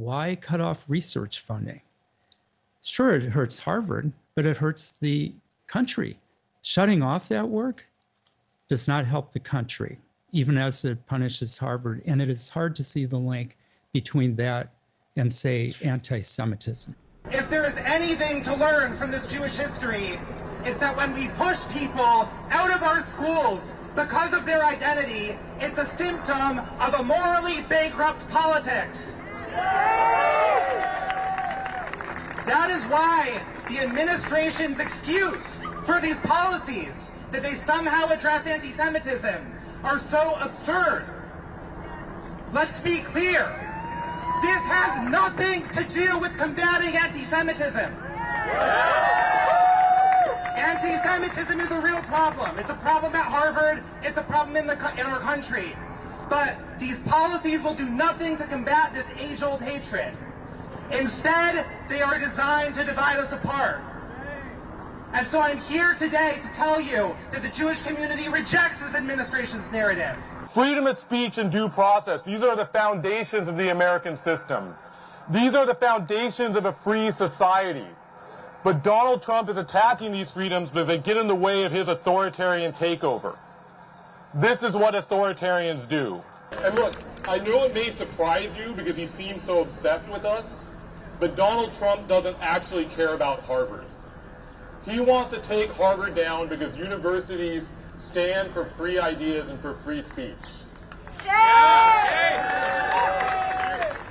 why cut off research funding? Sure, it hurts Harvard, but it hurts the country. Shutting off that work does not help the country, even as it punishes Harvard. And it is hard to see the link between that and, say, anti-Semitism. If there is anything to learn from this Jewish history, it's that when we push people out of our schools because of their identity, it's a symptom of a morally bankrupt politics. That is why the administration's excuse for these policies, that they somehow address anti-Semitism, are so absurd. Let's be clear. This has nothing to do with combating anti-Semitism. Anti-Semitism is a real problem. It's a problem at Harvard. It's a problem in our country. But these policies will do nothing to combat this age-old hatred. Instead, they are designed to divide us apart. And so I'm here today to tell you that the Jewish community rejects this administration's narrative. Freedom of speech and due process, these are the foundations of the American system. These are the foundations of a free society. But Donald Trump is attacking these freedoms because they get in the way of his authoritarian takeover. This is what authoritarians do. And look, I know it may surprise you because he seems so obsessed with us, but Donald Trump doesn't actually care about Harvard. He wants to take Harvard down because universities stand for free ideas and for free speech.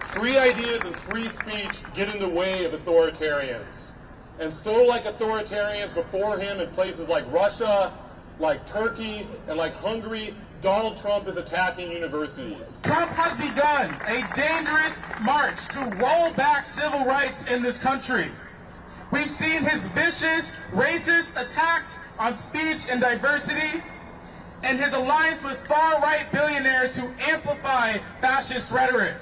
Free ideas and free speech get in the way of authoritarians. And so like authoritarians before him in places like Russia, like Turkey, and like Hungary, Donald Trump is attacking universities. Trump has begun a dangerous march to roll back civil rights in this country. We've seen his vicious, racist attacks on speech and diversity, and his alliance with far-right billionaires who amplify fascist rhetoric.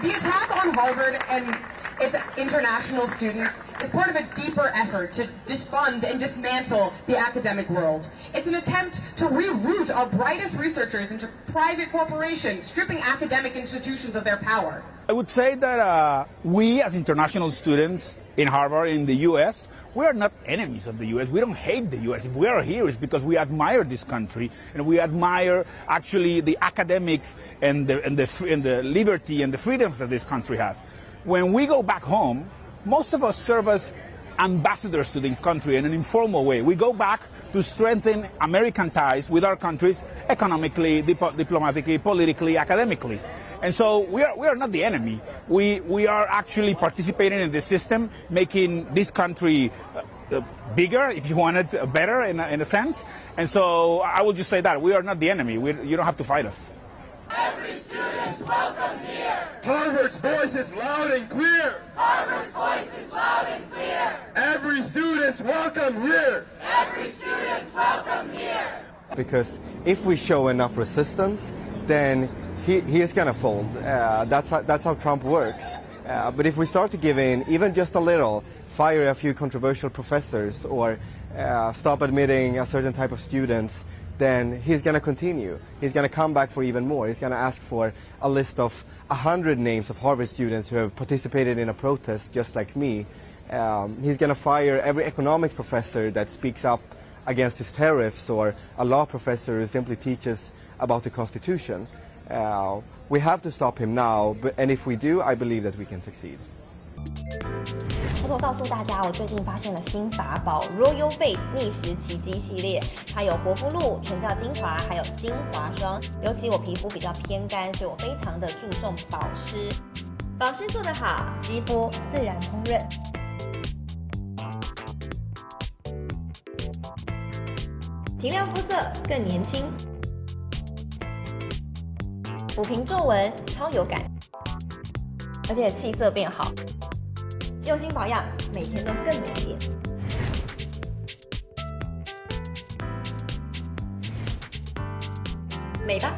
The attack on Harvard and its international students is part of a deeper effort to defund and dismantle the academic world. It's an attempt to reroute our brightest researchers into private corporations, stripping academic institutions of their power. I would say that we as international students in Harvard, in the U.S., we are not enemies of the U.S. We don't hate the U.S. If we are here, it's because we admire this country, and we admire actually the academic and the liberty and the freedoms that this country has. When we go back home, most of us serve as ambassadors to the country in an informal way. We go back to strengthen American ties with our countries economically, diplomatically, politically, academically. And so we are not the enemy. We are actually participating in the system, making this country bigger, if you want it, better in a sense. And so I will just say that we are not the enemy. You don't have to fight us. Every student's welcome here. Harvard's voice is loud and clear. Harvard's voice is loud and clear. Every student's welcome here. Every student's welcome here. Because if we show enough resistance, then he is going to fold. That's how Trump works. But if we start to give in, even just a little, fire a few controversial professors or stop admitting a certain type of students, then he's going to continue. He's going to come back for even more. He's going to ask for a list of 100 names of Harvard students who have participated in a protest just like me. He's going to fire every economics professor that speaks up against his tariffs or a law professor who simply teaches about the Constitution. We have to stop him now, and if we do, I believe that we can succeed. 我告诉大家，我最近发现了新法宝 Royal Face 逆时奇迹系列，它有活肤露、全效精华，还有精华霜。尤其我皮肤比较偏干，所以我非常的注重保湿。保湿做得好，肌肤自然烹饪。提亮肤色更年轻，抚平皱纹超有感，而且气色变好。用心保养，每天都更美丽。美吧。